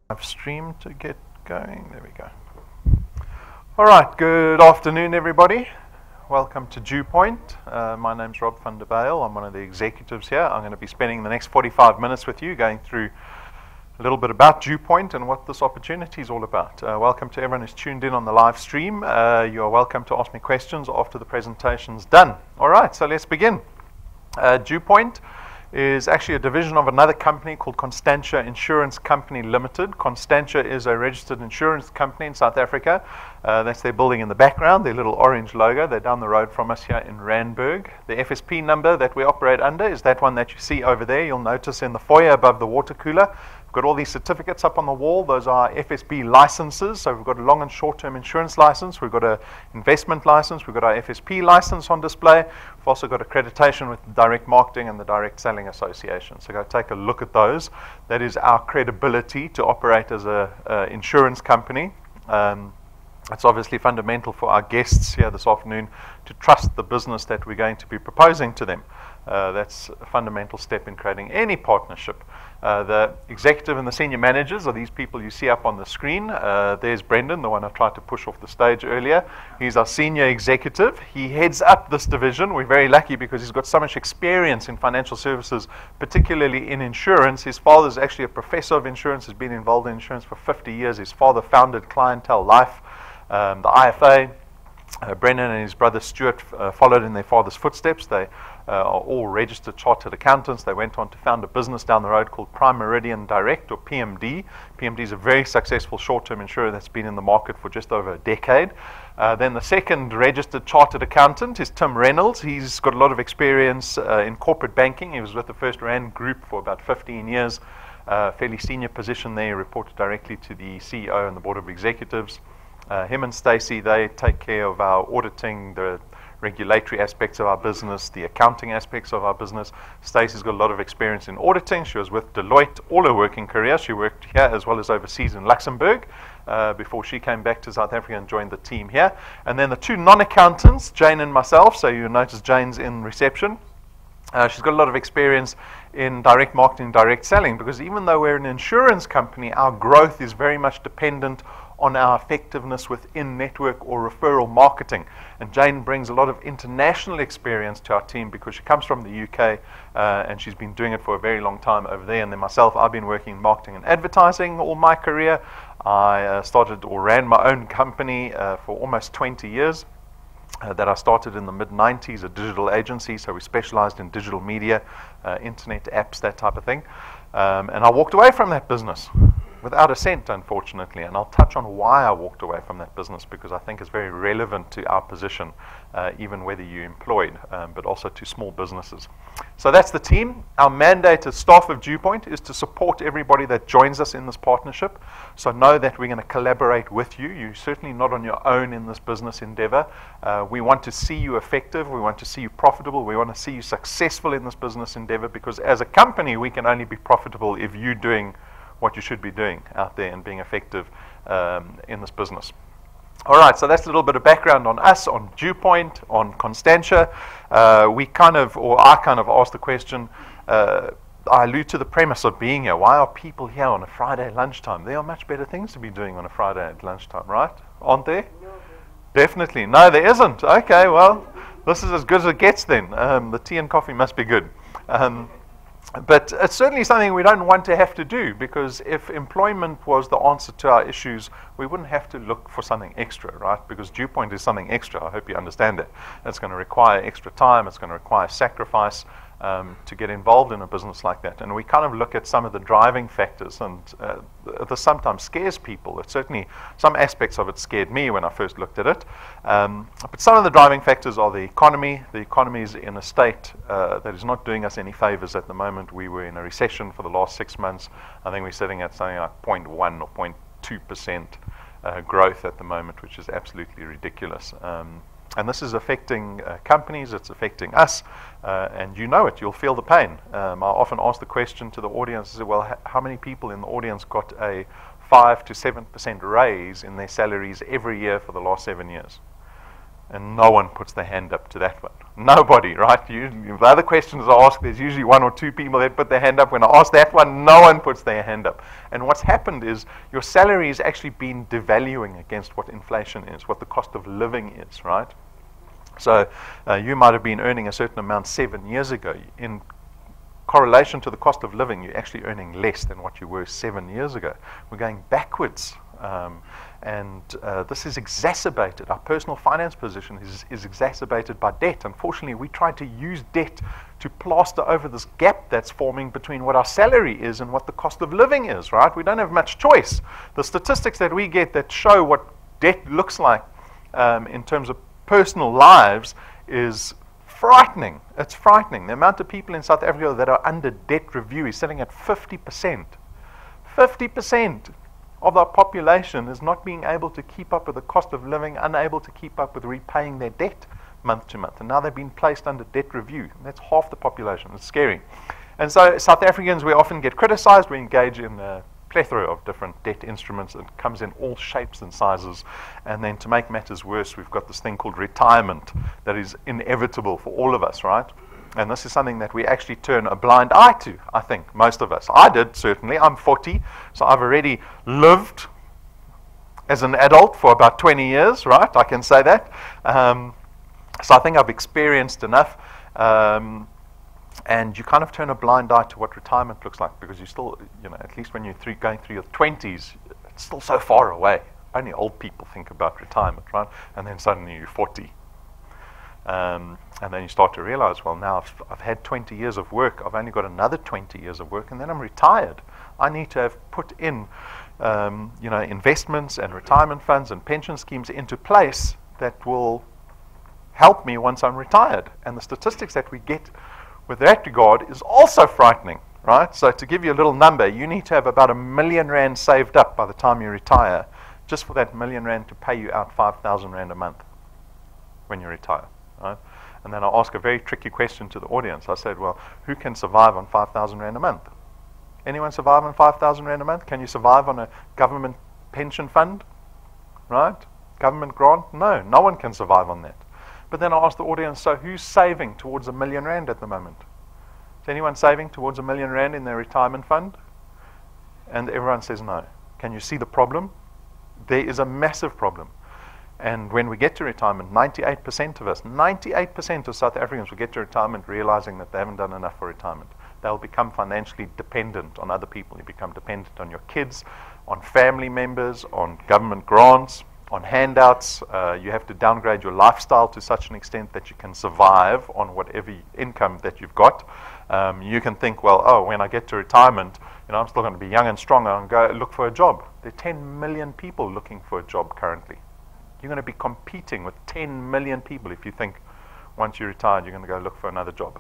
Live stream to get going. There we go. All right, good afternoon, everybody. Welcome to DuePoint. My name's Rob van der Bijl. I'm one of the executives here. I'm going to be spending the next 45 minutes with you going through a little bit about DuePoint and what this opportunity is all about. Welcome to everyone who's tuned in on the live stream. You are welcome to ask me questions after the presentation's done. All right, so let's begin. DuePoint is actually a division of another company called Constantia Insurance Company Limited. Constantia is a registered insurance company in South Africa. That's their building in the background, their little orange logo. They're down the road from us here in Randburg. The FSP number that we operate under is that one that you see over there. You'll notice in the foyer above the water cooler. We've got all these certificates up on the wall. Those are FSB licenses. So we've got a long and short-term insurance license. We've got an investment license. We've got our FSP license on display. We've also got accreditation with the Direct Marketing and the Direct Selling Association. So go take a look at those. That is our credibility to operate as an insurance company. It's obviously fundamental for our guests here this afternoon to trust the business that we're going to be proposing to them. That's a fundamental step in creating any partnership. The executive and the senior managers are these people you see up on the screen. There's Brendan, the one I tried to push off the stage earlier. He's our senior executive. He heads up this division. We're very lucky because he's got so much experience in financial services, particularly in insurance. His father's actually a professor of insurance, has been involved in insurance for 50 years. His father founded Clientele Life, the IFA. Brendan and his brother Stuart followed in their father's footsteps. They are all registered chartered accountants. They went on to found a business down the road called Prime Meridian Direct, or PMD. PMD is a very successful short-term insurer that's been in the market for just over a decade. Then the second registered chartered accountant is Tim Reynolds. He's got a lot of experience in corporate banking. He was with the First Rand Group for about 15 years. Fairly senior position there. He reported directly to the CEO and the Board of Executives. Him and Stacey, they take care of our auditing, the regulatory aspects of our business, the accounting aspects of our business. Stacey's got a lot of experience in auditing. She was with Deloitte all her working career. She worked here as well as overseas in Luxembourg before she came back to South Africa and joined the team here. And then the two non-accountants, Jane and myself. So you notice Jane's in reception. She's got a lot of experience in direct marketing, direct selling, because even though we're an insurance company, our growth is very much dependent on our effectiveness within network or referral marketing. And Jane brings a lot of international experience to our team because she comes from the UK and she's been doing it for a very long time over there. And then myself, I've been working in marketing and advertising all my career. I started or ran my own company for almost 20 years. That I started in the mid-90s, a digital agency, so we specialized in digital media, internet apps, that type of thing. And I walked away from that business without a cent, unfortunately, and I'll touch on why I walked away from that business because I think it's very relevant to our position, even whether you're employed, but also to small businesses. So that's the team. Our mandate as staff of DuePoint is to support everybody that joins us in this partnership. So know that we're going to collaborate with you. You're certainly not on your own in this business endeavor. We want to see you effective. We want to see you profitable. We want to see you successful in this business endeavor because as a company, we can only be profitable if you're doing what you should be doing out there and being effective in this business. All right, so that's a little bit of background on us, on DuePoint, on Constantia. I kind of asked the question, I allude to the premise of being here. Why are people here on a Friday lunchtime? There are much better things to be doing on a Friday at lunchtime, right? Aren't there? Definitely. No, there isn't. Okay, well, this is as good as it gets then. The tea and coffee must be good. But it's certainly something we don't want to have to do because if employment was the answer to our issues, we wouldn't have to look for something extra, right? Because DuePoint is something extra. I hope you understand that. It's going to require extra time. It's going to require sacrifice to get involved in a business like that. And we kind of look at some of the driving factors, and this sometimes scares people. It certainly, some aspects of it scared me when I first looked at it. But some of the driving factors are the economy. The economy is in a state that is not doing us any favors at the moment. We were in a recession for the last 6 months. I think we're sitting at something like 0.1 or 0.2% growth at the moment, which is absolutely ridiculous. And this is affecting companies, it's affecting us, and you know it, you'll feel the pain. I often ask the question to the audience, well, how many people in the audience got a 5 to 7% raise in their salaries every year for the last 7 years? And no one puts their hand up to that one. Nobody, right? The other questions I ask, there's usually one or two people that put their hand up. When I ask that one, no one puts their hand up. And what's happened is your salary has actually been devaluing against what inflation is, what the cost of living is, right? So you might have been earning a certain amount 7 years ago. In correlation to the cost of living, you're actually earning less than what you were 7 years ago. We're going backwards. And this is exacerbated. Our personal finance position is exacerbated by debt. Unfortunately, we try to use debt to plaster over this gap that's forming between what our salary is and what the cost of living is, right? We don't have much choice. The statistics that we get that show what debt looks like in terms of personal lives is frightening. It's frightening. The amount of people in South Africa that are under debt review is sitting at 50%. 50% of our population is not being able to keep up with the cost of living, unable to keep up with repaying their debt month to month. And now they've been placed under debt review. That's half the population. It's scary. And so South Africans, we often get criticized. We engage in a plethora of different debt instruments. It comes in all shapes and sizes. And then to make matters worse, we've got this thing called retirement that is inevitable for all of us, right? And this is something that we actually turn a blind eye to, I think, most of us. I did, certainly. I'm 40, so I've already lived as an adult for about 20 years, right? I can say that. So I think I've experienced enough. And you kind of turn a blind eye to what retirement looks like, because you still, at least when you're going through your 20s, it's still so far away. Only old people think about retirement, right? And then suddenly you're 40. And then you start to realize, well, now I've had 20 years of work. I've only got another 20 years of work, and then I'm retired. I need to have put in, investments and retirement funds and pension schemes into place that will help me once I'm retired. And the statistics that we get with that regard is also frightening, right? So to give you a little number, you need to have about R1 million saved up by the time you retire, just for that R1 million to pay you out R5,000 a month when you retire. Right? And then I ask a very tricky question to the audience. I said, well, who can survive on R5,000 a month? Anyone survive on R5,000 a month? Can you survive on a government pension fund? Right? Government grant? No, no one can survive on that. But then I asked the audience, so who's saving towards R1 million at the moment? Is anyone saving towards R1 million in their retirement fund? And everyone says no. Can you see the problem? There is a massive problem. And when we get to retirement, 98% of us, 98% of South Africans will get to retirement realizing that they haven't done enough for retirement. They'll become financially dependent on other people. You become dependent on your kids, on family members, on government grants, on handouts. You have to downgrade your lifestyle to such an extent that you can survive on whatever income that you've got. You can think, well, when I get to retirement, I'm still going to be young and strong. I'm going to go look for a job. There are 10 million people looking for a job currently. You're going to be competing with 10 million people if you think once you're retired you're going to go look for another job.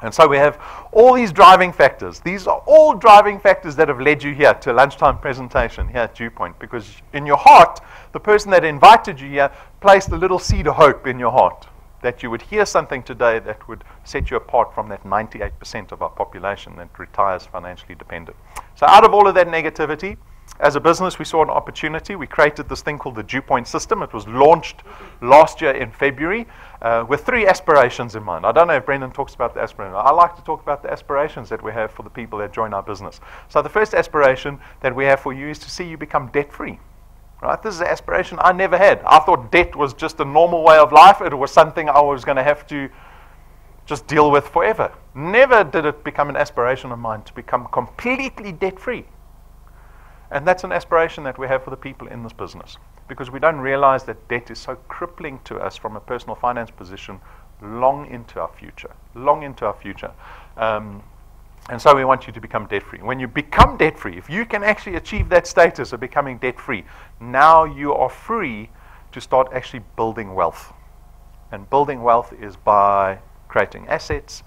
And so we have all these driving factors. These are all driving factors that have led you here to a lunchtime presentation here at DuePoint, because in your heart, the person that invited you here placed a little seed of hope in your heart that you would hear something today that would set you apart from that 98% of our population that retires financially dependent. So out of all of that negativity, as a business, we saw an opportunity. We created this thing called the DuePoint System. It was launched last year in February with 3 aspirations in mind. I don't know if Brendan talks about the aspirations. I like to talk about the aspirations that we have for the people that join our business. So the first aspiration that we have for you is to see you become debt-free. Right? This is an aspiration I never had. I thought debt was just a normal way of life. It was something I was going to have to just deal with forever. Never did it become an aspiration of mine to become completely debt-free. And that's an aspiration that we have for the people in this business, because we don't realize that debt is so crippling to us from a personal finance position long into our future, and so we want you to become debt-free. When you become debt-free, if you can actually achieve that status of becoming debt-free, now you are free to start actually building wealth. And building wealth is by creating assets,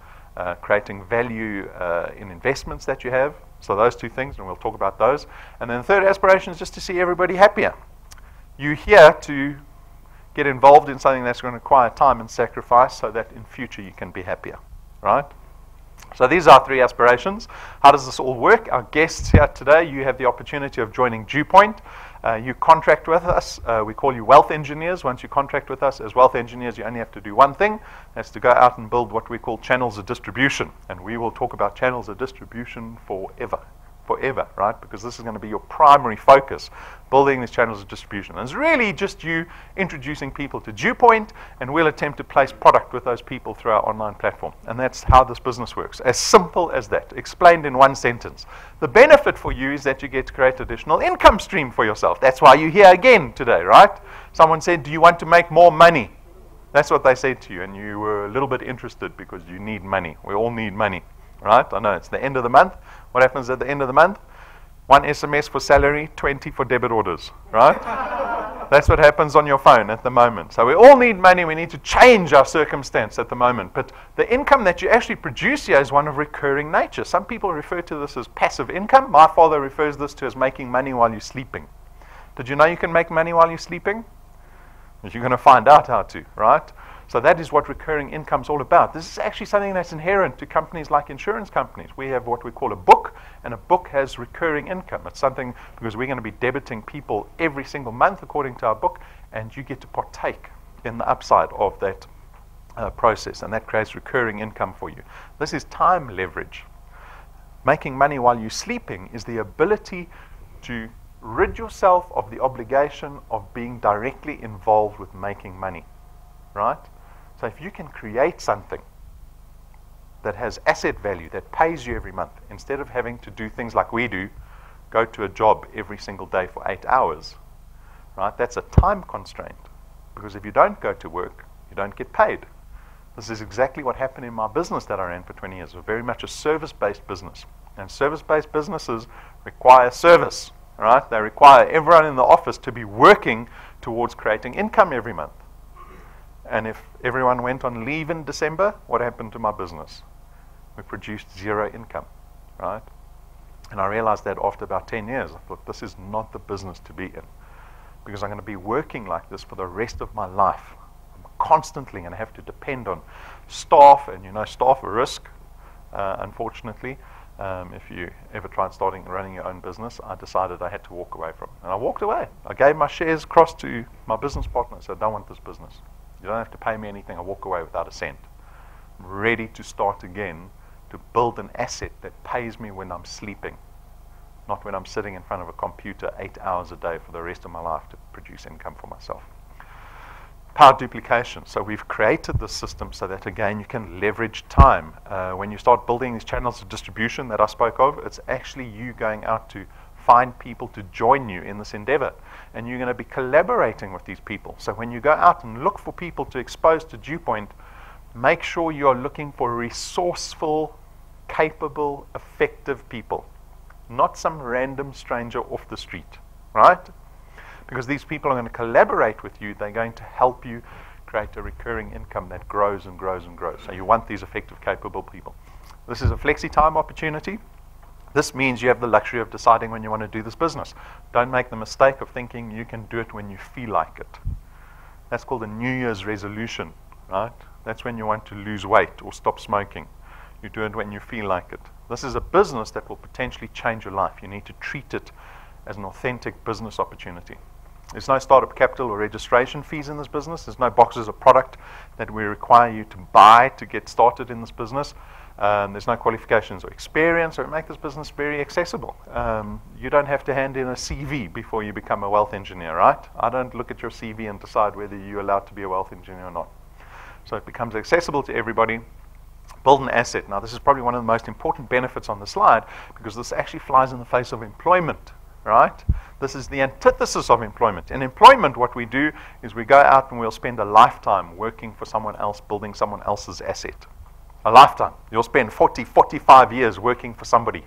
creating value in investments that you have. So those 2 things, and we'll talk about those. And then the third aspiration is just to see everybody happier. You're here to get involved in something that's going to require time and sacrifice so that in future you can be happier, right? So these are 3 aspirations. How does this all work? Our guests here today, you have the opportunity of joining DuePoint. You contract with us. We call you wealth engineers. Once you contract with us as wealth engineers, you only have to do one thing. That's to go out and build what we call channels of distribution. And we will talk about channels of distribution forever, right? Because this is going to be your primary focus, building these channels of distribution. And it's really just you introducing people to DuePoint, and we'll attempt to place product with those people through our online platform. And that's how this business works. As simple as that, explained in one sentence. The benefit for you is that you get to create additional income stream for yourself. That's why you're here again today, right? Someone said, do you want to make more money? That's what they said to you, and you were a little bit interested because you need money. We all need money, right? I know it's the end of the month. What happens at the end of the month? 1 SMS for salary, 20 for debit orders, right? That's what happens on your phone at the moment. So we all need money. We need to change our circumstance at the moment. But the income that you actually produce here is one of recurring nature. Some people refer to this as passive income. My father refers this to as making money while you're sleeping. Did you know you can make money while you're sleeping? You're going to find out how to, right? So that is what recurring income is all about. This is actually something that's inherent to companies like insurance companies. We have what we call a book, and a book has recurring income. It's something because we're going to be debiting people every single month according to our book, and you get to partake in the upside of that process, and that creates recurring income for you. This is time leverage. Making money while you're sleeping is the ability to rid yourself of the obligation of being directly involved with making money, right? So if you can create something that has asset value, that pays you every month, instead of having to do things like we do, go to a job every single day for 8 hours, right? That's a time constraint, because if you don't go to work, you don't get paid. This is exactly what happened in my business that I ran for 20 years. It was very much a service-based business. And service-based businesses require service, right? They require everyone in the office to be working towards creating income every month. And if everyone went on leave in December, what happened to my business? We produced zero income, right? And I realized that after about 10 years, I thought, this is not the business to be in, because I'm going to be working like this for the rest of my life. I'm constantly going to have to depend on staff, and you know, staff are risk, unfortunately. If you ever tried starting and running your own business, I decided I had to walk away from it. And I walked away. I gave my shares across to my business partner. I said, I don't want this business. You don't have to pay me anything. I walk away without a cent. I'm ready to start again to build an asset that pays me when I'm sleeping, not when I'm sitting in front of a computer 8 hours a day for the rest of my life to produce income for myself. Power duplication. So we've created this system so that, again, you can leverage time. When you start building these channels of distribution that I spoke of, it's actually you going out to find people to join you in this endeavor. And you're going to be collaborating with these people. So when you go out and look for people to expose to DuePoint, make sure you're looking for resourceful, capable, effective people, not some random stranger off the street, right? Because these people are going to collaborate with you. They're going to help you create a recurring income that grows and grows and grows. So you want these effective, capable people. This is a flexi-time opportunity. This means you have the luxury of deciding when you want to do this business. Don't make the mistake of thinking you can do it when you feel like it. That's called a New Year's resolution, right? That's when you want to lose weight or stop smoking. You do it when you feel like it. This is a business that will potentially change your life. You need to treat it as an authentic business opportunity. There's no startup capital or registration fees in this business. There's no boxes of product that we require you to buy to get started in this business. There's no qualifications or experience, so we make this business very accessible. You don't have to hand in a CV before you become a wealth engineer, right? I don't look at your CV and decide whether you're allowed to be a wealth engineer or not. So it becomes accessible to everybody. Build an asset. Now, this is probably one of the most important benefits on the slide, because this actually flies in the face of employment, right? This is the antithesis of employment. In employment, what we do is we go out and we'll spend a lifetime working for someone else, building someone else's asset. A lifetime. You'll spend 40, 45 years working for somebody.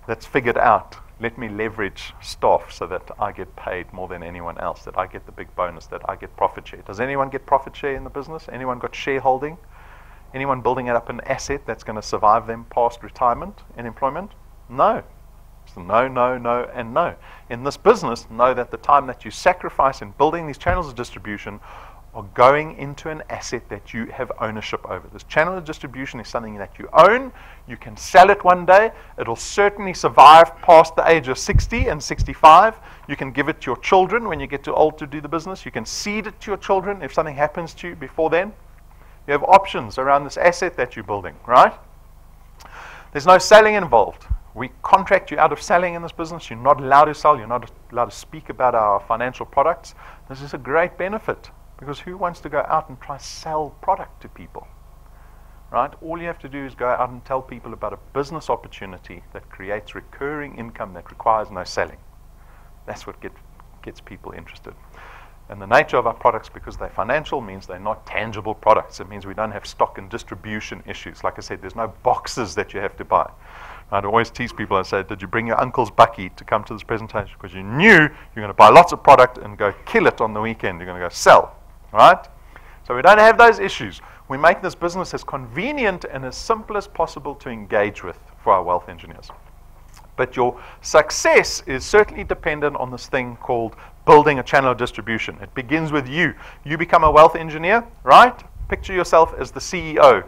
That's figured out. Let me leverage staff so that I get paid more than anyone else, that I get the big bonus, that I get profit share. Does anyone get profit share in the business? Anyone got shareholding? Anyone building up an asset that's going to survive them past retirement in employment? No. So no, no, no, and no. In this business, know that the time that you sacrifice in building these channels of distribution are going into an asset that you have ownership over. This channel of distribution is something that you own. You can sell it one day. It'll certainly survive past the age of 60 and 65. You can give it to your children when you get too old to do the business. You can seed it to your children if something happens to you before then. You have options around this asset that you're building, right? There's no selling involved. We contract you out of selling in this business. You're not allowed to sell. You're not allowed to speak about our financial products. This is a great benefit because who wants to go out and try sell product to people, right? All you have to do is go out and tell people about a business opportunity that creates recurring income that requires no selling. That's what gets people interested. And the nature of our products, because they're financial, means they're not tangible products. It means we don't have stock and distribution issues. Like I said, there's no boxes that you have to buy. I'd always tease people, I say, did you bring your uncle's bucky to come to this presentation? Because you knew you're going to buy lots of product and go kill it on the weekend. You're going to go sell, right? So we don't have those issues. We make this business as convenient and as simple as possible to engage with for our wealth engineers. But your success is certainly dependent on this thing called building a channel of distribution. It begins with you. You become a wealth engineer, right? Picture yourself as the CEO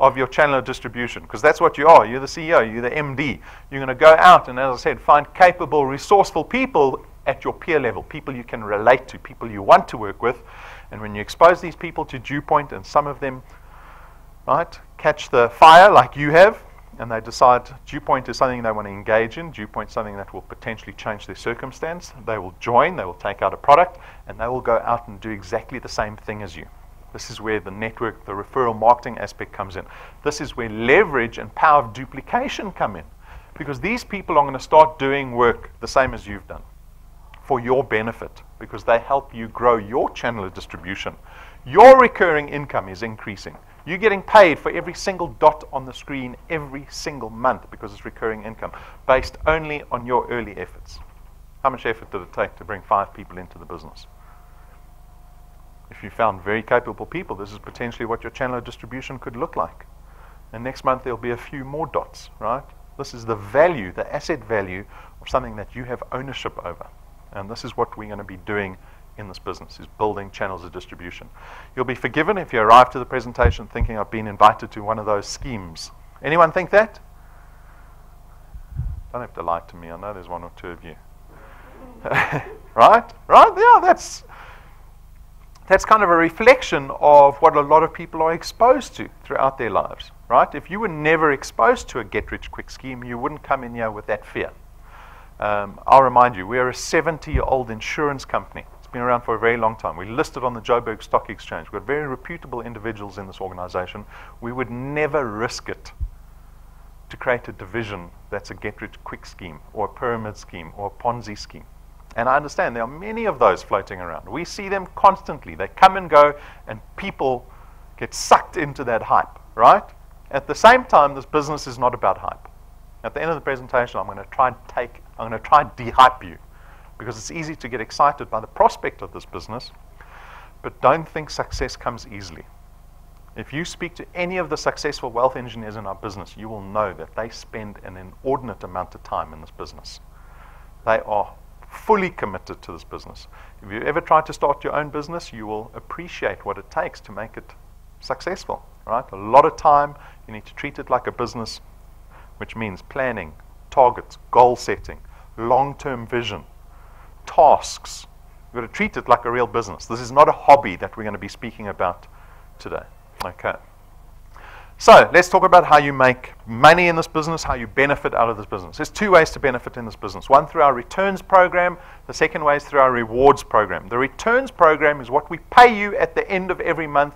of your channel of distribution, because that's what you are. You're the CEO, you're the MD. You're going to go out and, as I said, find capable, resourceful people at your peer level, people you can relate to, people you want to work with. And when you expose these people to DuePoint, and some of them, right, catch the fire like you have, and they decide DuePoint is something they want to engage in, DuePoint is something that will potentially change their circumstance, they will join, they will take out a product, and they will go out and do exactly the same thing as you. This is where the network, the referral marketing aspect comes in. This is where leverage and power of duplication come in. Because these people are going to start doing work the same as you've done for your benefit, because they help you grow your channel of distribution. Your recurring income is increasing. You're getting paid for every single dot on the screen every single month because it's recurring income based only on your early efforts. How much effort did it take to bring 5 people into the business? If you found very capable people, this is potentially what your channel of distribution could look like. And next month there'll be a few more dots, right? This is the value, the asset value of something that you have ownership over. And this is what we're going to be doing in this business, is building channels of distribution. You'll be forgiven if you arrive to the presentation thinking I've been invited to one of those schemes. Anyone think that? Don't have to lie to me. I know there's 1 or 2 of you. Right? Right? Yeah, that's kind of a reflection of what a lot of people are exposed to throughout their lives. Right? If you were never exposed to a get-rich-quick scheme, you wouldn't come in here with that fear. I'll remind you, we're a 70-year-old insurance company. It's been around for a very long time. We're listed on the Joburg Stock Exchange. We've got very reputable individuals in this organization. We would never risk it to create a division that's a get-rich-quick scheme or a pyramid scheme or a Ponzi scheme. And I understand there are many of those floating around. We see them constantly. They come and go, and people get sucked into that hype, right? At the same time, this business is not about hype. At the end of the presentation, I'm going to try and de-hype you, because it's easy to get excited by the prospect of this business, but don't think success comes easily. If you speak to any of the successful wealth engineers in our business, you will know that they spend an inordinate amount of time in this business. They are fully committed to this business. If you ever try to start your own business, you will appreciate what it takes to make it successful, right? A lot of time. You need to treat it like a business, which means planning, targets, goal setting, long-term vision, tasks. You've got to treat it like a real business. This is not a hobby that we're going to be speaking about today. Okay. So let's talk about how you make money in this business, how you benefit out of this business. There's 2 ways to benefit in this business. One, through our returns program. The second way is through our rewards program. The returns program is what we pay you at the end of every month,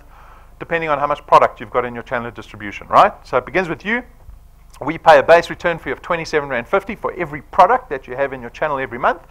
depending on how much product you've got in your channel of distribution, right? So it begins with you. We pay a base return fee of R27.50 for every product that you have in your channel every month.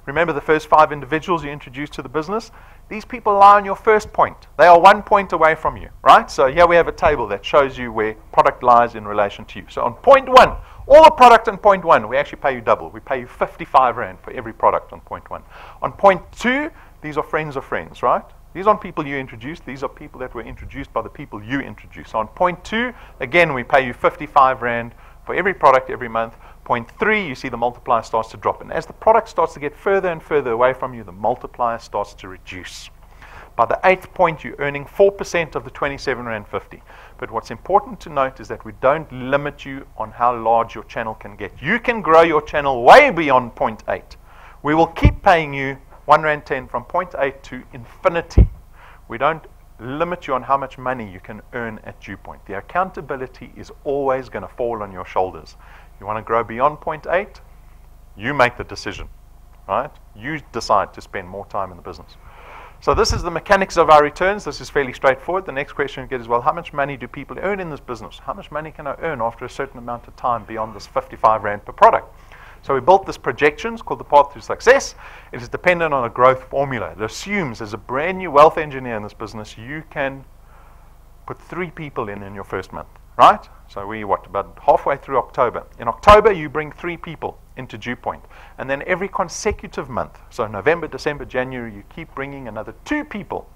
Remember the first 5 individuals you introduced to the business? These people lie on your first point. They are 1 point away from you, right? So here we have a table that shows you where product lies in relation to you. So on point 1, all the product on point 1, we actually pay you double. We pay you R55 for every product on point 1. On point 2, these are friends of friends, right? These aren't people you introduced. These are people that were introduced by the people you introduced. So on point 2, again, we pay you R55 for every product every month. Point 3, you see the multiplier starts to drop. And as the product starts to get further and further away from you, the multiplier starts to reduce. By the 8th point, you're earning 4% of the 27 Rand 50. But what's important to note is that we don't limit you on how large your channel can get. You can grow your channel way beyond 0.8. We will keep paying you 1 Rand 10 from 0.8 to infinity. We don't limit you on how much money you can earn at DuePoint. The accountability is always going to fall on your shoulders. You want to grow beyond 0.8, you make the decision, right? You decide to spend more time in the business. So this is the mechanics of our returns. This is fairly straightforward. The next question you get is, well, how much money do people earn in this business? How much money can I earn after a certain amount of time beyond this 55 Rand per product? So we built this projections called the Path to Success. It is dependent on a growth formula. It assumes as a brand new wealth engineer in this business, you can put 3 people in your first month, right? So we, about halfway through October. In October, you bring 3 people into DuePoint. And then every consecutive month, so November, December, January, you keep bringing another 2 people.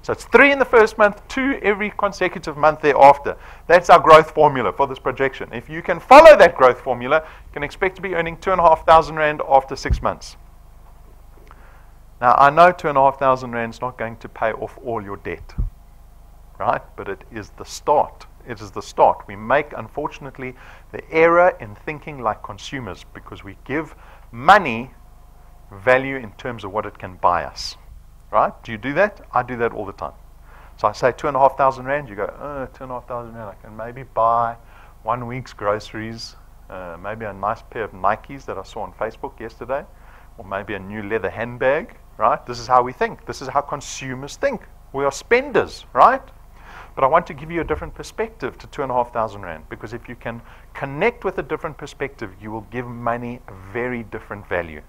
So it's 3 in the first month, 2 every consecutive month thereafter. That's our growth formula for this projection. If you can follow that growth formula, you can expect to be earning 2,500 Rand after 6 months. Now, I know 2,500 Rand is not going to pay off all your debt, right? But it is the start. It is the start. We make, unfortunately, the error in thinking like consumers because we give money value in terms of what it can buy us. Right? Do you do that? I do that all the time. So I say 2,500 Rand. You go, 2,500 Rand. I can maybe buy 1 week's groceries, maybe a nice pair of Nikes that I saw on Facebook yesterday, or maybe a new leather handbag. Right? This is how we think. This is how consumers think. We are spenders, right? But I want to give you a different perspective to 2,500 Rand, because if you can connect with a different perspective, you will give money a very different value.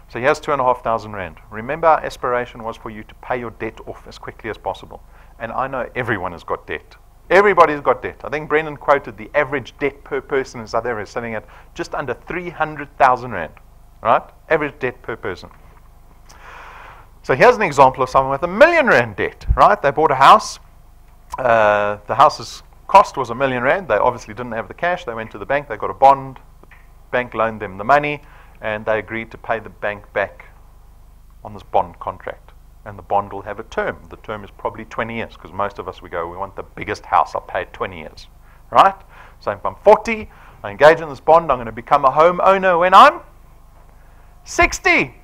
So here's 2,500 Rand. Remember, our aspiration was for you to pay your debt off as quickly as possible. And I know everyone has got debt. Everybody's got debt. I think Brendan quoted the average debt per person in South Africa is sitting at just under 300,000 Rand. Right? Average debt per person. So here's an example of someone with a 1 million Rand debt. Right? They bought a house. The house's cost was 1 million Rand. They obviously didn't have the cash. They went to the bank. They got a bond. The bank loaned them the money. And they agreed to pay the bank back on this bond contract. And the bond will have a term. The term is probably 20 years, because most of us, we want the biggest house. I'll pay it 20 years. Right? So if I'm 40, I engage in this bond, I'm going to become a homeowner when I'm 60.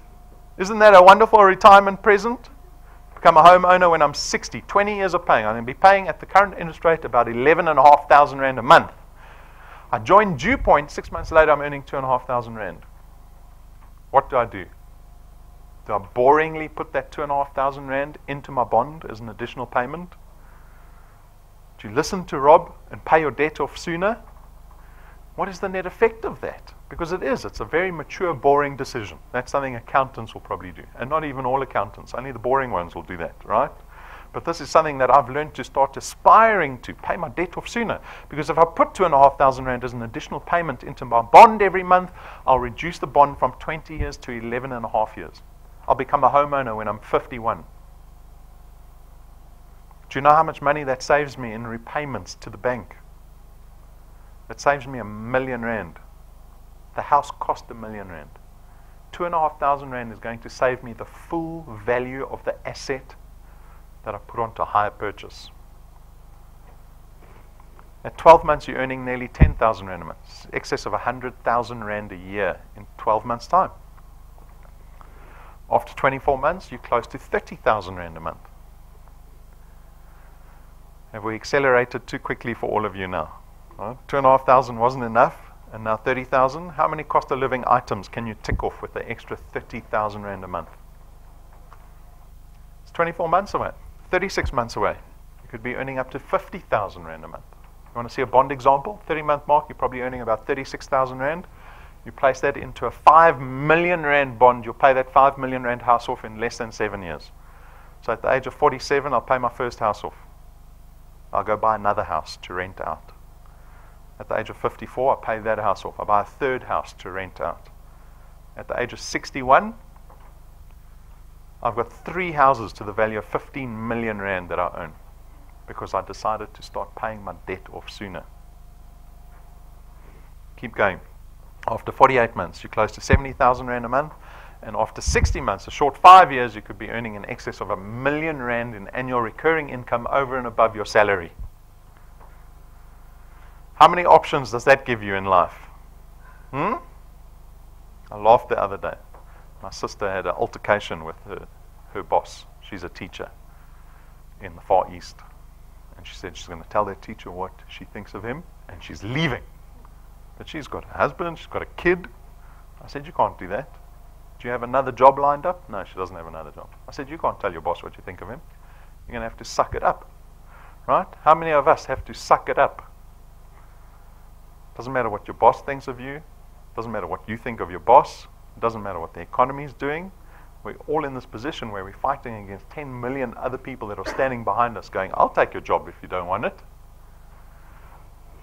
Isn't that a wonderful retirement present? Become a homeowner when I'm 60. 20 years of paying. I'm going to be paying at the current interest rate about 11,500 Rand a month. I joined DuePoint. 6 months later, I'm earning 2,500 Rand. What do? Do I boringly put that 2,500 Rand into my bond as an additional payment? Do you listen to Rob and pay your debt off sooner? What is the net effect of that? Because it's a very mature, boring decision. That's something accountants will probably do. And not even all accountants, only the boring ones will do that, right? But this is something that I've learned to start aspiring to, pay my debt off sooner. Because if I put 2,500 Rand as an additional payment into my bond every month, I'll reduce the bond from 20 years to 11.5 years. I'll become a homeowner when I'm 51. Do you know how much money that saves me in repayments to the bank? That saves me 1 million Rand. The house cost 1 million Rand. 2,500 Rand is going to save me the full value of the asset that I put onto a hire purchase. At 12 months, you're earning nearly 10,000 Rand a month, excess of 100,000 Rand a year in 12 months' time. After 24 months, you're close to 30,000 Rand a month. Have we accelerated too quickly for all of you now? Right? 2,500 wasn't enough, and now 30,000. How many cost of living items can you tick off with the extra 30,000 Rand a month? It's 24 months away. 36 months away. You could be earning up to 50,000 Rand a month. You want to see a bond example? 30-month mark, you're probably earning about 36,000 Rand. You place that into a 5 million Rand bond, you'll pay that 5 million Rand house off in less than 7 years. So at the age of 47, I'll pay my first house off. I'll go buy another house to rent out. At the age of 54, I pay that house off. I buy a third house to rent out. At the age of 61, I've got 3 houses to the value of 15 million Rand that I own because I decided to start paying my debt off sooner. Keep going. After 48 months, you're close to 70,000 Rand a month. And after 60 months, a short 5 years, you could be earning in excess of R1 million in annual recurring income over and above your salary. How many options does that give you in life? I laughed the other day. My sister had an altercation with her boss. She's a teacher in the Far East. And she said she's going to tell that teacher what she thinks of him, and she's leaving. But she's got a husband, she's got a kid. I said, you can't do that. Do you have another job lined up? No, she doesn't have another job. I said, you can't tell your boss what you think of him. You're going to have to suck it up. Right? How many of us have to suck it up? Doesn't matter what your boss thinks of you. Doesn't matter what you think of your boss. It doesn't matter what the economy is doing. We're all in this position where we're fighting against 10 million other people that are standing behind us going, I'll take your job if you don't want it.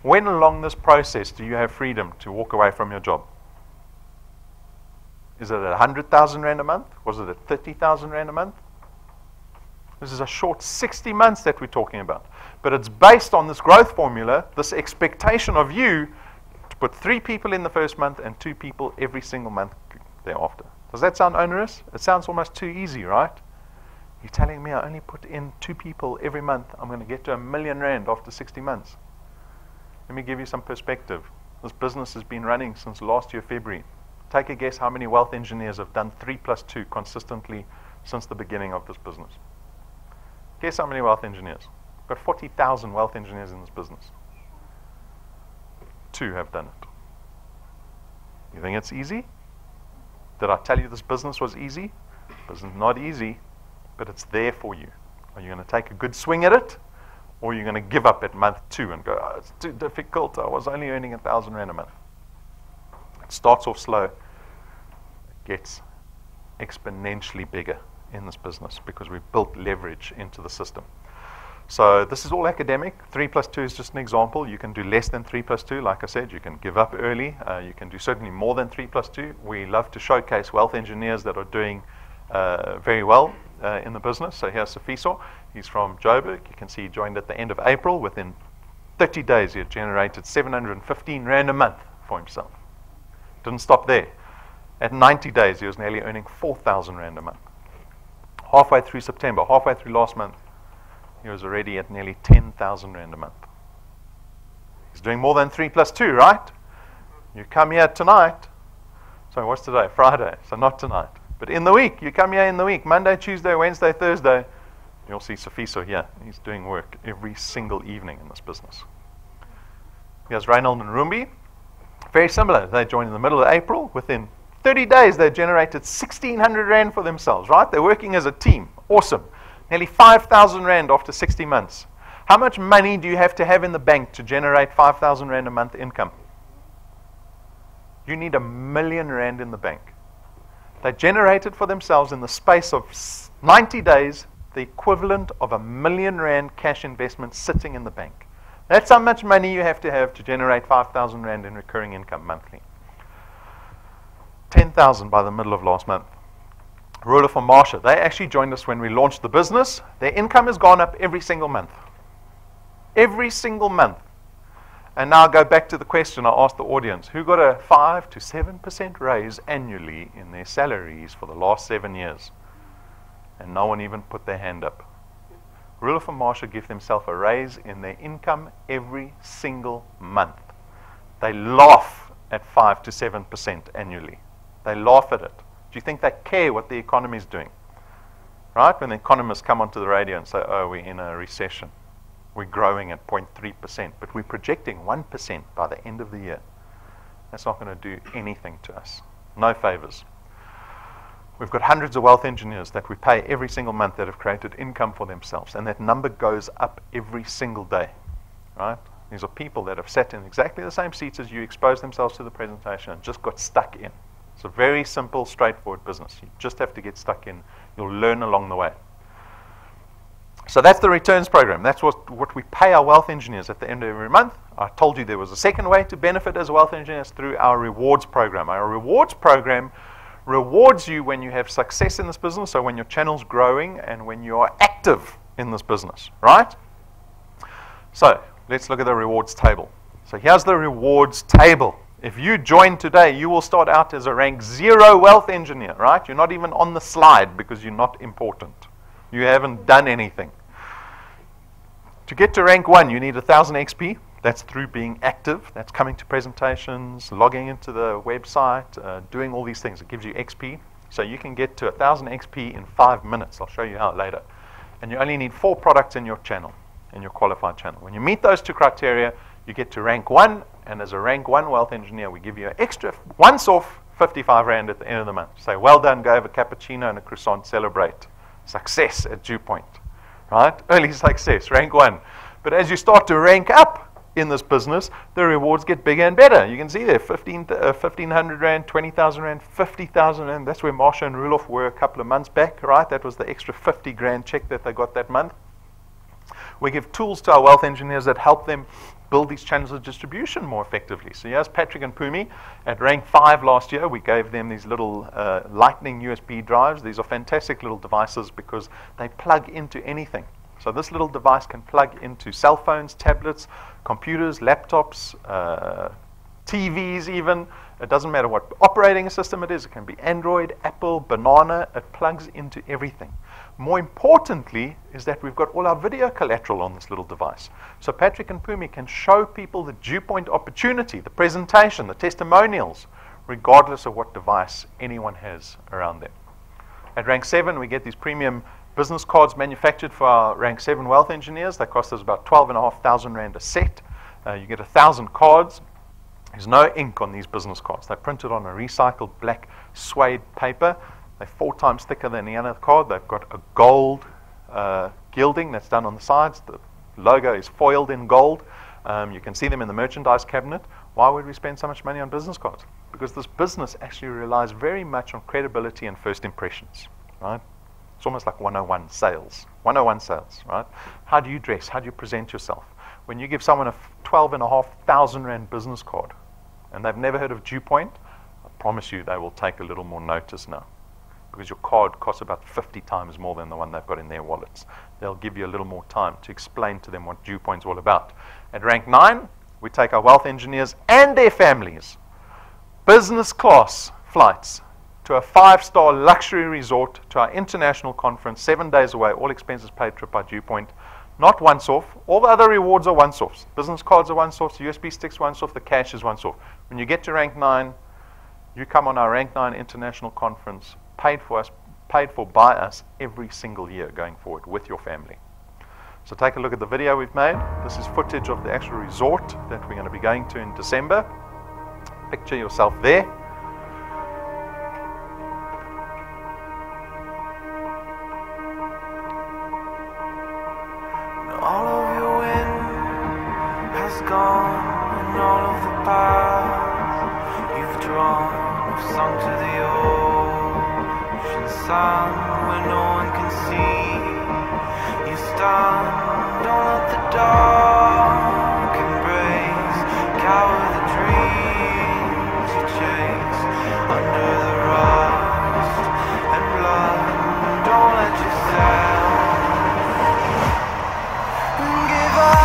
When along this process do you have freedom to walk away from your job? Is it at 100,000 Rand a month? Was it at 30,000 Rand a month? This is a short 60 months that we're talking about. But it's based on this growth formula, this expectation of you to put 3 people in the first month and 2 people every single month thereafter. Does that sound onerous? It sounds almost too easy, right? You're telling me I only put in 2 people every month, I'm going to get to R1 million after 60 months. Let me give you some perspective. This business has been running since last year, February. Take a guess how many wealth engineers have done 3 plus 2 consistently since the beginning of this business. Guess how many wealth engineers? We've got 40,000 wealth engineers in this business. 2 have done it. You think it's easy? Did I tell you this business was easy? This is not easy, but it's there for you. Are you going to take a good swing at it? Or are you going to give up at month 2 and go, oh, it's too difficult, I was only earning 1,000 Rand a month. It starts off slow. It gets exponentially bigger in this business because we've built leverage into the system. So this is all academic. 3 plus 2 is just an example. You can do less than 3 plus 2. Like I said, you can give up early. You can do certainly more than 3 plus 2. We love to showcase wealth engineers that are doing very well in the business. So here's Sifiso. He's from Joburg. You can see he joined at the end of April. Within 30 days, he had generated 715 Rand a month for himself. Didn't stop there. At 90 days, he was nearly earning 4,000 Rand a month. Halfway through September, halfway through last month, he was already at nearly 10,000 Rand a month. He's doing more than 3 plus 2, right? You come here tonight. Sorry, what's today? Friday, so not tonight. But in the week, you come here in the week, Monday, Tuesday, Wednesday, Thursday, you'll see Sifiso here. He's doing work every single evening in this business. Here's Reinhold and Rumbi. Very similar. They joined in the middle of April. Within 30 days, they generated 1,600 Rand for themselves, right? They're working as a team. Awesome. Nearly 5,000 Rand after 60 months. How much money do you have to have in the bank to generate 5,000 Rand a month income? You need R1 million in the bank. They generated for themselves in the space of 90 days the equivalent of R1 million cash investment sitting in the bank. That's how much money you have to generate 5,000 Rand in recurring income monthly. 10,000 by the middle of last month. Ruler from Marsha, they actually joined us when we launched the business. Their income has gone up every single month. Every single month. And now I go back to the question I asked the audience. Who got a 5 to 7% raise annually in their salaries for the last 7 years? And no one even put their hand up. Ruler from Marsha give themselves a raise in their income every single month. They laugh at 5 to 7% annually. They laugh at it. Do you think they care what the economy is doing? Right? When the economists come onto the radio and say, oh, we're in a recession. We're growing at 0.3%, but we're projecting 1% by the end of the year. That's not going to do anything to us. No favors. We've got hundreds of wealth engineers that we pay every single month that have created income for themselves, and that number goes up every single day. Right? These are people that have sat in exactly the same seats as you, exposed themselves to the presentation, and just got stuck in. It's a very simple, straightforward business. You just have to get stuck in. You'll learn along the way. So that's the returns program. That's what we pay our wealth engineers at the end of every month. I told you there was a second way to benefit as wealth engineers through our rewards program. Our rewards program rewards you when you have success in this business, so when your channel's growing and when you are active in this business, right? So let's look at the rewards table. So here's the rewards table. If you join today, you will start out as a rank 0 wealth engineer, right? You're not even on the slide because you're not important. You haven't done anything. To get to rank 1, you need 1,000 XP. That's through being active. That's coming to presentations, logging into the website, doing all these things. It gives you XP. So you can get to 1,000 XP in 5 minutes. I'll show you how later. And you only need 4 products in your channel, in your qualified channel. When you meet those 2 criteria, you get to rank 1. And as a rank 1 wealth engineer, we give you an extra, once off, 55 Rand at the end of the month. Say, well done, go have a cappuccino and a croissant, celebrate. Success at DuePoint, right? Early success, rank 1. But as you start to rank up in this business, the rewards get bigger and better. You can see there, 1,500 Rand, 20,000 Rand, 50,000 Rand. That's where Marsha and Rulof were a couple of months back, right? That was the extra 50 grand check that they got that month. We give tools to our wealth engineers that help them build these channels of distribution more effectively. So here's Patrick and Pumi at rank 5 last year. We gave them these little lightning USB drives. These are fantastic little devices because they plug into anything. So this little device can plug into cell phones, tablets, computers, laptops, TVs even. It doesn't matter what operating system it is. It can be Android, Apple, Banana. It plugs into everything. More importantly is that we've got all our video collateral on this little device. So Patrick and Pumi can show people the DuePoint opportunity, the presentation, the testimonials, regardless of what device anyone has around them. At rank 7, we get these premium business cards manufactured for our rank 7 wealth engineers. They cost us about 12,500 Rand a set. You get 1,000 cards. There's no ink on these business cards. They're printed on a recycled black suede paper. They're 4 times thicker than the other card. They've got a gold gilding that's done on the sides. The logo is foiled in gold. You can see them in the merchandise cabinet. Why would we spend so much money on business cards? Because this business actually relies very much on credibility and first impressions, right? It's almost like 101 sales. 101 sales, right? How do you dress? How do you present yourself? When you give someone a 12,500 Rand business card and they've never heard of DuePoint, I promise you they will take a little more notice now, because your card costs about 50 times more than the one they've got in their wallets. They'll give you a little more time to explain to them what DuePoint's all about. At rank 9, we take our wealth engineers and their families, business class flights to a 5-star luxury resort, to our international conference, 7 days away, all expenses paid trip by DuePoint. Not once off. All the other rewards are once offs. Business cards are once offs, USB sticks once off, the cash is once off. When you get to rank 9, you come on our rank 9 international conference, paid for by us every single year going forward with your family. So take a look at the video we've made. This is footage of the actual resort that we're going to be going to in December. Picture yourself there. All of your wind has gone, and all of the paths you've drawn have sunk to the ocean sun, where no one can see. You stand on at the dark embrace, cower the dreams you chase under the rust and blood. Don't let yourself give up.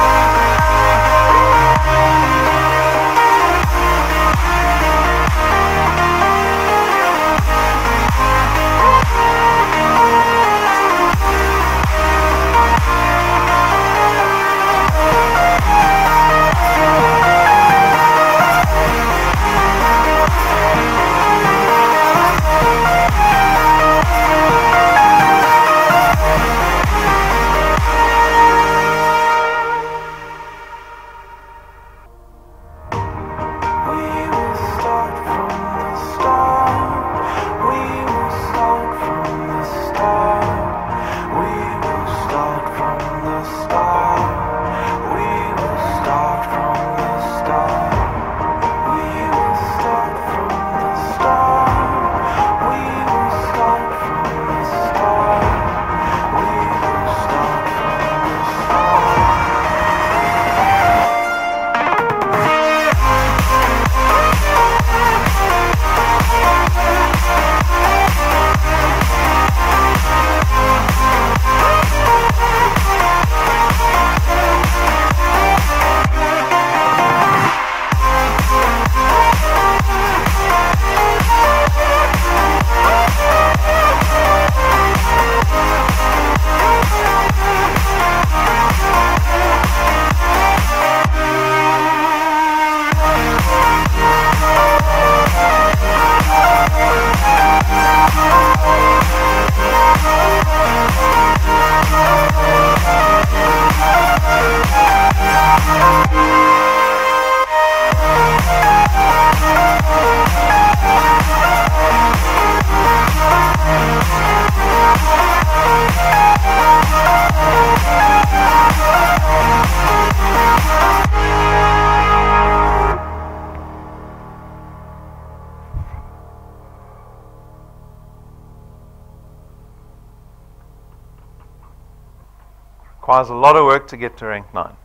Requires a lot of work to get to rank 9.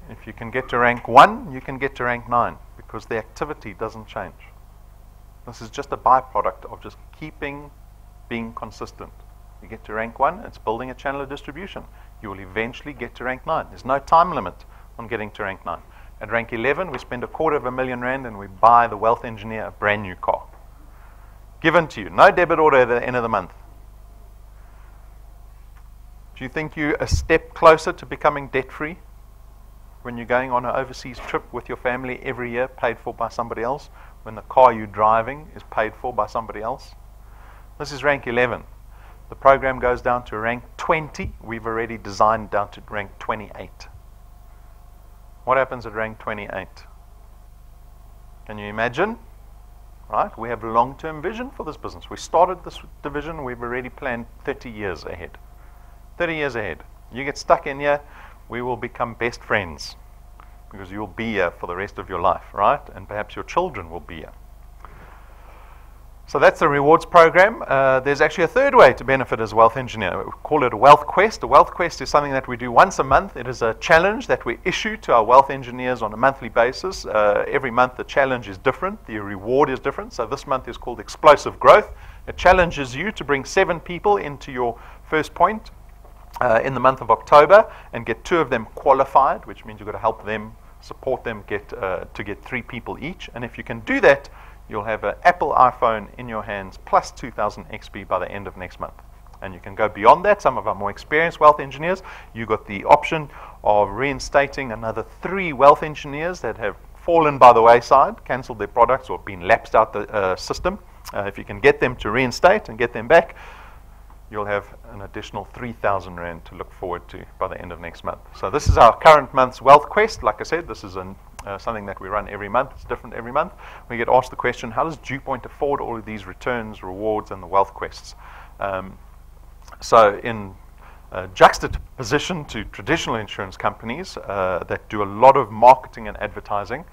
If you can get to rank 1, you can get to rank 9 because the activity doesn't change. This is just a byproduct of just being consistent. You get to rank 1, it's building a channel of distribution. You will eventually get to rank 9. There's no time limit on getting to rank 9. At rank 11, we spend R250,000 and we buy the Wealth Engineer a brand new car. Given to you. No debit order at the end of the month. Do you think you're a step closer to becoming debt-free when you're going on an overseas trip with your family every year, paid for by somebody else, when the car you're driving is paid for by somebody else? This is rank 11. The program goes down to rank 20. We've already designed down to rank 28. What happens at rank 28? Can you imagine? Right? We have long-term vision for this business. We started this division, we've already planned 30 years ahead. 30 years ahead. You get stuck in here, we will become best friends because you'll be here for the rest of your life, right? And perhaps your children will be here. So that's the rewards program. There's actually a third way to benefit as a wealth engineer. We call it a wealth quest. A wealth quest is something that we do once a month. It is a challenge that we issue to our wealth engineers on a monthly basis. Every month the challenge is different. The reward is different. So this month is called Explosive Growth. It challenges you to bring 7 people into your first point in the month of October and get 2 of them qualified, which means you've got to help them, support them to get 3 people each. And if you can do that, you'll have an Apple iPhone in your hands plus 2,000 XP by the end of next month. And you can go beyond that. Some of our more experienced wealth engineers, you've got the option of reinstating another 3 wealth engineers that have fallen by the wayside, cancelled their products or been lapsed out the system. If you can get them to reinstate and get them back, you'll have an additional 3,000 Rand to look forward to by the end of next month. So this is our current month's wealth quest. Like I said, this is something that we run every month. It's different every month. We get asked the question, how does DuePoint afford all of these returns, rewards, and the wealth quests? So in juxtaposition to traditional insurance companies that do a lot of marketing and advertising,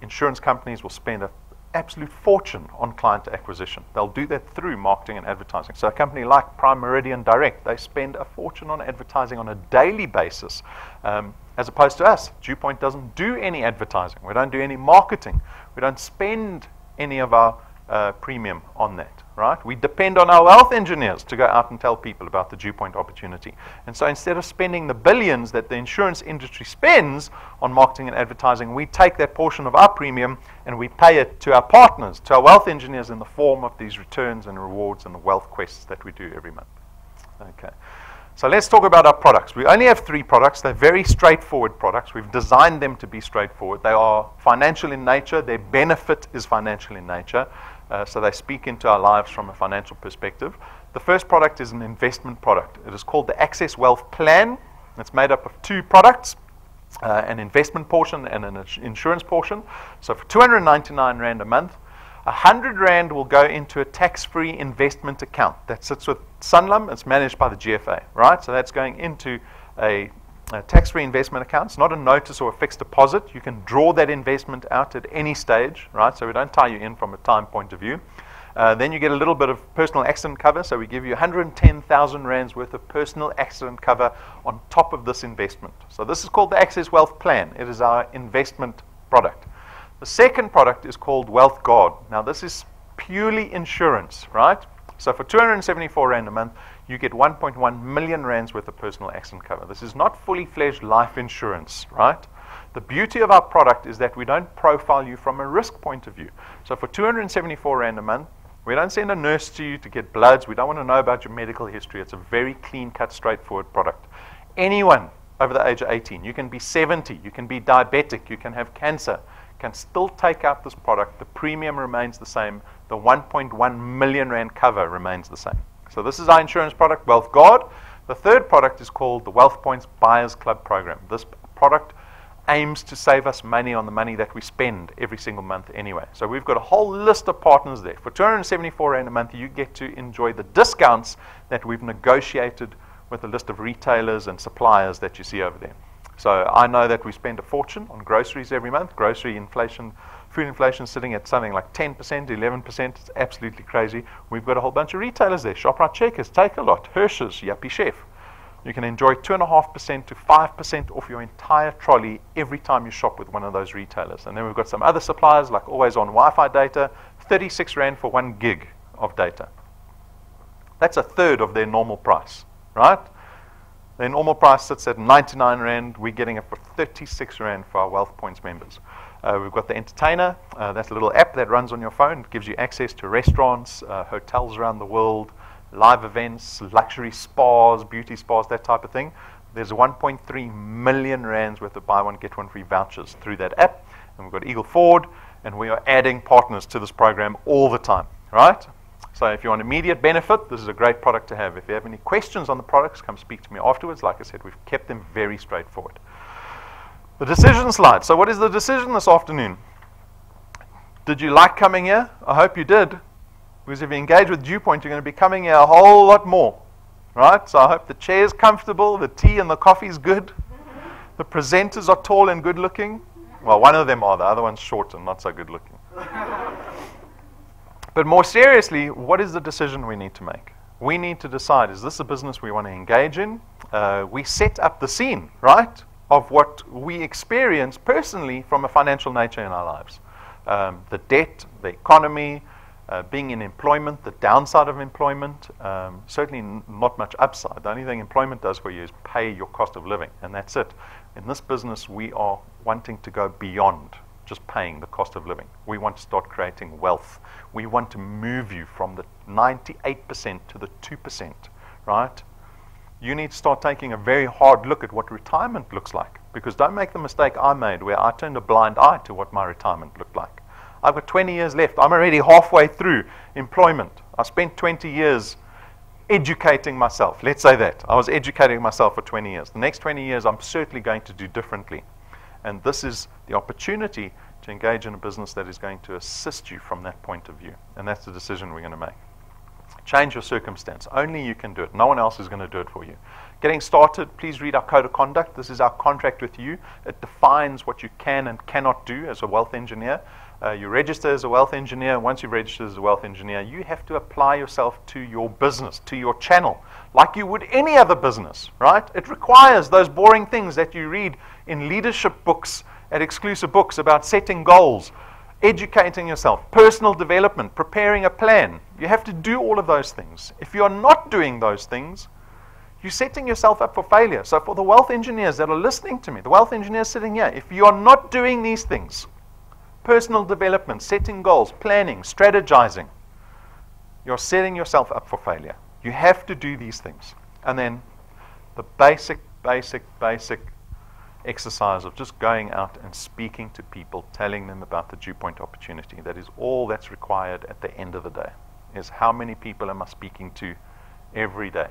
insurance companies will spend an absolute fortune on client acquisition. They'll do that through marketing and advertising. So a company like Prime Meridian Direct, they spend a fortune on advertising on a daily basis. As opposed to us, DuePoint doesn't do any advertising. We don't do any marketing. We don't spend any of our premium on that, right? We depend on our wealth engineers to go out and tell people about the DuePoint opportunity. And so instead of spending the billions that the insurance industry spends on marketing and advertising, we take that portion of our premium and we pay it to our partners, to our wealth engineers in the form of these returns and rewards and the wealth quests that we do every month. Okay. So let's talk about our products. We only have 3 products. They're very straightforward products. We've designed them to be straightforward. They are financial in nature. Their benefit is financial in nature. So they speak into our lives from a financial perspective. The first product is an investment product. It is called the Access Wealth Plan. It's made up of 2 products, an investment portion and an insurance portion. So for 299 Rand a month, 100 Rand will go into a tax-free investment account that sits with Sanlam. It's managed by the GFA, right? So that's going into a tax-free investment account. It's not a notice or a fixed deposit. You can draw that investment out at any stage, right? So we don't tie you in from a time point of view. Then you get a little bit of personal accident cover. So we give you 110,000 Rands worth of personal accident cover on top of this investment. So this is called the Access Wealth Plan. It is our investment product. The second product is called Wealth Guard. Now this is purely insurance, right? So for 274 Rand a month, you get 1.1 million Rands worth of personal accident cover. This is not fully fledged life insurance, right? The beauty of our product is that we don't profile you from a risk point of view. So for 274 Rand a month, we don't send a nurse to you to get bloods. We don't want to know about your medical history. It's a very clean-cut, straightforward product. Anyone over the age of 18, you can be 70, you can be diabetic, you can have cancer, can still take out this product. The premium remains the same. The 1.1 million Rand cover remains the same. So this is our insurance product, Wealth Guard. The third product is called the Wealth Points Buyers Club program. This product aims to save us money on the money that we spend every single month anyway. So we've got a whole list of partners there. For 274 Rand a month, you get to enjoy the discounts that we've negotiated with a list of retailers and suppliers that you see over there. So I know that we spend a fortune on groceries every month. Grocery inflation, food inflation sitting at something like 10%, 11%. It's absolutely crazy. We've got a whole bunch of retailers there. ShopRite, Checkers, Take-A-Lot, Hershey's, Yuppie Chef. You can enjoy 2.5% to 5% off your entire trolley every time you shop with one of those retailers. And then we've got some other suppliers like always on Wi-Fi data, 36 Rand for 1 gig of data. That's a third of their normal price, right? Their normal price sits at 99 Rand. We're getting it for 36 Rand for our Wealth Points members. We've got the Entertainer. That's a little app that runs on your phone. It gives you access to restaurants, hotels around the world, live events, luxury spas, beauty spas, that type of thing. There's 1.3 million rands worth of buy one, get one free vouchers through that app. And we've got Eagle Ford, and we are adding partners to this program all the time, right? So if you want immediate benefit, this is a great product to have. If you have any questions on the products, come speak to me afterwards. Like I said, we've kept them very straightforward. The decision slide. So what is the decision this afternoon? Did you like coming here? I hope you did. Because if you engage with DuePoint, you're going to be coming here a whole lot more, right? So I hope the chair's comfortable, the tea and the coffee's good, the presenters are tall and good looking. Well, one of them are, the other one's short and not so good looking. But more seriously, what is the decision we need to make? We need to decide, is this a business we want to engage in? We set up the scene, right, of what we experience personally from a financial nature in our lives. The debt, the economy, being in employment, the downside of employment, certainly not much upside. The only thing employment does for you is pay your cost of living, and that's it. In this business, we are wanting to go beyond just paying the cost of living. We want to start creating wealth. We want to move you from the 98% to the 2%, right? You need to start taking a very hard look at what retirement looks like, because don't make the mistake I made where I turned a blind eye to what my retirement looked like. I've got 20 years left. I'm already halfway through employment. I spent 20 years educating myself. Let's say that. I was educating myself for 20 years. The next 20 years, I'm certainly going to do differently. And this is the opportunity to engage in a business that is going to assist you from that point of view. And that's the decision we're going to make. Change your circumstance. Only you can do it. No one else is going to do it for you. Getting started, please read our code of conduct. This is our contract with you. It defines what you can and cannot do as a wealth engineer. You register as a wealth engineer. Once you've registered as a wealth engineer, you have to apply yourself to your business, to your channel, like you would any other business, right? It requires those boring things that you read in leadership books at exclusive books about setting goals, educating yourself, personal development, preparing a plan. You have to do all of those things. If you are not doing those things, you're setting yourself up for failure. So for the wealth engineers that are listening to me, the wealth engineers sitting here, if you are not doing these things, personal development, setting goals, planning, strategizing, you're setting yourself up for failure. You have to do these things. And then the basic exercise of just going out and speaking to people, telling them about the DuePoint opportunity. That is all that's required at the end of the day, is how many people am I speaking to every day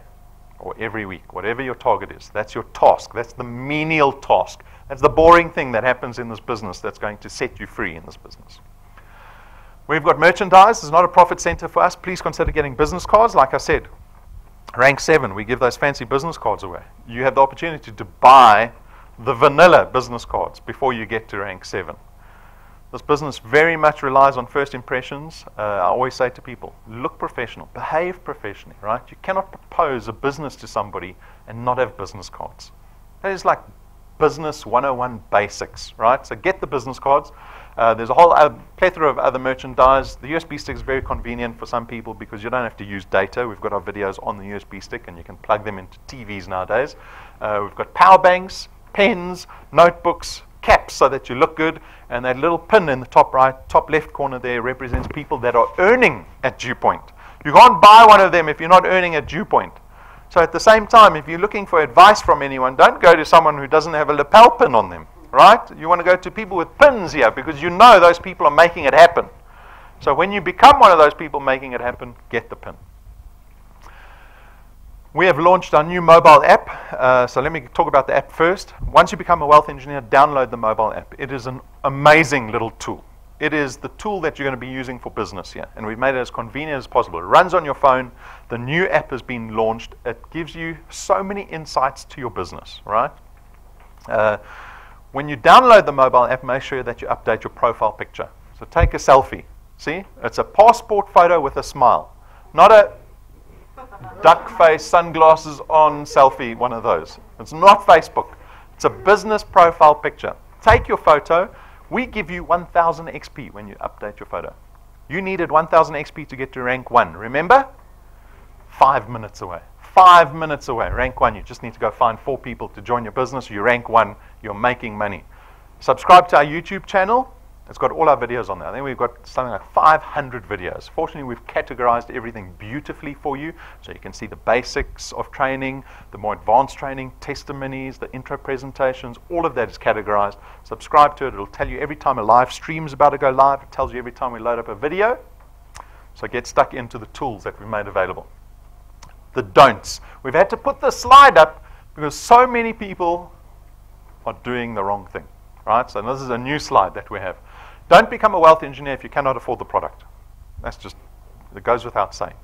or every week, whatever your target is. That's your task. That's the menial task. That's the boring thing that happens in this business that's going to set you free in this business. We've got merchandise. It's not a profit center for us. Please consider getting business cards. Like I said, rank 7, we give those fancy business cards away. You have the opportunity to buy the vanilla business cards before you get to rank 7. This business very much relies on first impressions. I always say to people, look professional, behave professionally, right? You cannot propose a business to somebody and not have business cards. That is like business 101 basics, right? So get the business cards. There's a whole plethora of other merchandise. The USB stick is very convenient for some people because you don't have to use data. We've got our videos on the USB stick and you can plug them into TVs nowadays. We've got power banks, pens, notebooks, caps so that you look good, and that little pin in the top right, top left corner there represents people that are earning at DuePoint. You can't buy one of them if you're not earning at DuePoint. So at the same time, if you're looking for advice from anyone, don't go to someone who doesn't have a lapel pin on them, right? You want to go to people with pins here because you know those people are making it happen. So when you become one of those people making it happen, get the pin. We have launched our new mobile app. So let me talk about the app first. Once you become a wealth engineer, download the mobile app. It is an amazing little tool. It is the tool that you're going to be using for business here. And we've made it as convenient as possible. It runs on your phone. The new app has been launched. It gives you so many insights to your business, right? When you download the mobile app, make sure that you update your profile picture. So take a selfie. See? It's a passport photo with a smile. Not a duck face, sunglasses on, selfie, one of those. It's not Facebook. It's a business profile picture. Take your photo. We give you 1000 XP when you update your photo. You needed 1000 XP to get to rank 1. Remember? 5 minutes away. 5 minutes away. Rank 1. You just need to go find 4 people to join your business. You rank 1. You're making money. Subscribe to our YouTube channel. It's got all our videos on there. I think we've got something like 500 videos. Fortunately, we've categorized everything beautifully for you, so you can see the basics of training, the more advanced training, testimonies, the intro presentations, all of that is categorized. Subscribe to it. It'll tell you every time a live stream is about to go live. It tells you every time we load up a video. So get stuck into the tools that we've made available. The don'ts. We've had to put this slide up because so many people are doing the wrong thing. Right? So this is a new slide that we have. Don't become a wealth engineer if you cannot afford the product. That's just, it goes without saying.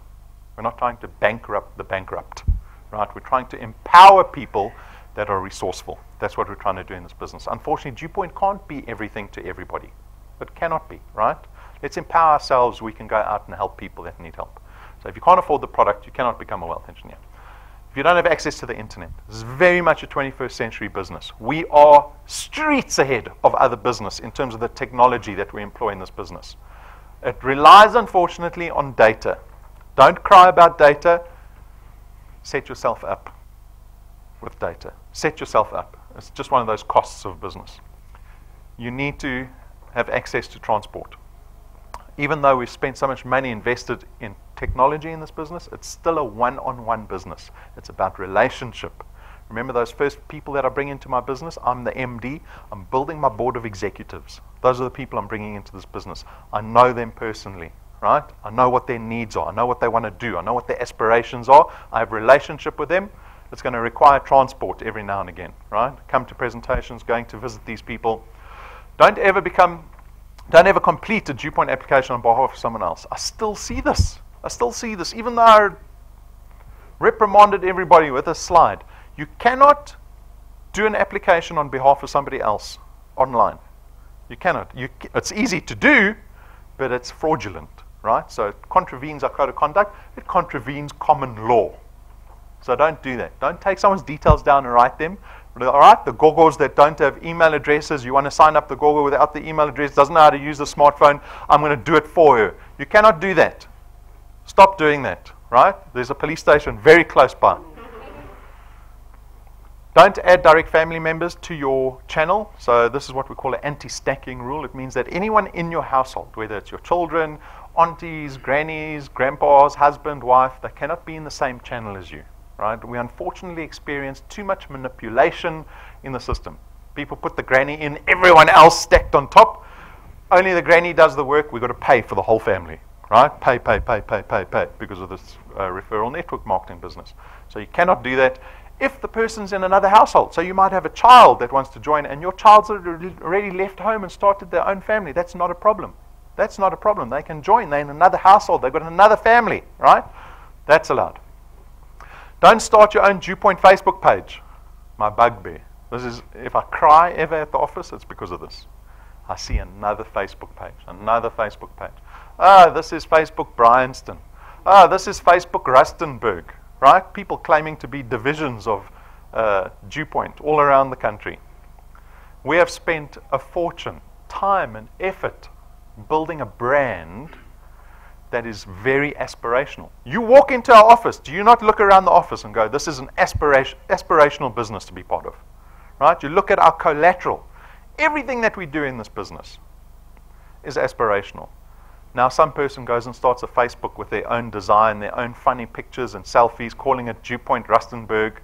We're not trying to bankrupt the bankrupt. Right? We're trying to empower people that are resourceful. That's what we're trying to do in this business. Unfortunately, DuePoint can't be everything to everybody. It cannot be, right? Let's empower ourselves. We can go out and help people that need help. So if you can't afford the product, you cannot become a wealth engineer. If you don't have access to the internet, this is very much a 21st century business. We are streets ahead of other business in terms of the technology that we employ in this business. It relies, unfortunately, on data. Don't cry about data. Set yourself up with data. Set yourself up. It's just one of those costs of business. You need to have access to transport. Even though we've spent so much money invested in technology in this business, it's still a one-on-one business. It's about relationship. Remember those first people that I bring into my business? I'm the MD. I'm building my board of executives. Those are the people I'm bringing into this business. I know them personally, right? I know what their needs are. I know what they want to do. I know what their aspirations are. I have a relationship with them. It's going to require transport every now and again, right? Come to presentations, going to visit these people. Don't ever complete a DuePoint application on behalf of someone else. I still see this. Even though I reprimanded everybody with a slide. You cannot do an application on behalf of somebody else online. You cannot. It's easy to do, but it's fraudulent, right? So it contravenes our code of conduct. It contravenes common law. So don't do that. Don't take someone's details down and write them. All right, the gogos that don't have email addresses, you want to sign up the gogo without the email address, doesn't know how to use the smartphone, I'm going to do it for her. You cannot do that. Stop doing that, right? There's a police station very close by. Don't add direct family members to your channel. So this is what we call an anti-stacking rule. It means that anyone in your household, whether it's your children, aunties, grannies, grandpas, husband, wife, they cannot be in the same channel as you. Right? We unfortunately experience too much manipulation in the system. People put the granny in, everyone else stacked on top. Only the granny does the work. We've got to pay for the whole family. Right? Pay because of this referral network marketing business. So you cannot do that if the person's in another household. So you might have a child that wants to join and your child's already left home and started their own family. That's not a problem. That's not a problem. They can join. They're in another household. They've got another family. Right? That's allowed. Don't start your own DuePoint Facebook page. My bugbear. This is, if I cry ever at the office, it's because of this. I see another Facebook page. This is Facebook Bryanston. This is Facebook Rustenburg. Right? People claiming to be divisions of DuePoint all around the country. We have spent a fortune, time and effort building a brand that is very aspirational. You walk into our office, do you not look around the office and go, this is an aspirational business to be part of? Right? You look at our collateral. Everything that we do in this business is aspirational. Now some person goes and starts a Facebook with their own design, their own funny pictures and selfies, calling it DuePoint Rustenburg.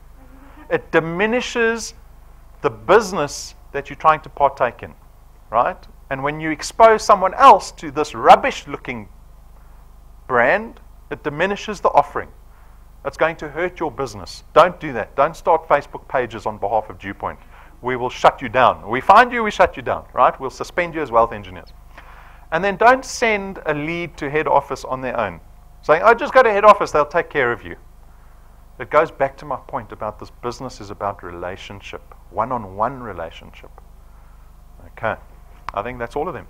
It diminishes the business that you're trying to partake in. Right? And when you expose someone else to this rubbish-looking brand, it diminishes the offering. It's going to hurt your business. Don't do that. Don't start Facebook pages on behalf of DuePoint. We will shut you down. We find you, we shut you down, right? We'll suspend you as wealth engineers. And then don't send a lead to head office on their own, saying, oh, just go to head office, they'll take care of you. It goes back to my point about this business is about relationship, one-on-one relationship. Okay, I think that's all of them.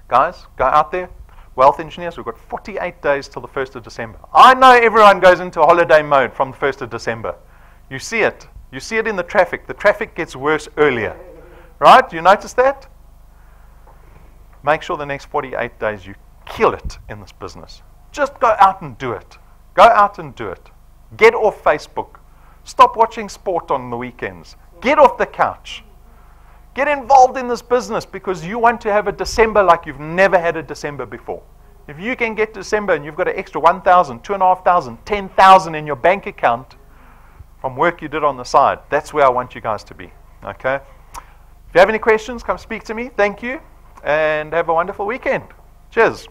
Guys, go out there, Wealth engineers, we've got 48 days till the 1st of December. I know everyone goes into holiday mode from the 1st of December. You see it. You see it in the traffic. The traffic gets worse earlier. Right? Do you notice that? Make sure the next 48 days you kill it in this business. Just go out and do it. Go out and do it. Get off Facebook. Stop watching sport on the weekends. Get off the couch. Get involved in this business because you want to have a December like you've never had a December before. If you can get December and you've got an extra 1,000, 2,500, 10,000 in your bank account from work you did on the side, that's where I want you guys to be. Okay? If you have any questions, come speak to me. Thank you. And have a wonderful weekend. Cheers.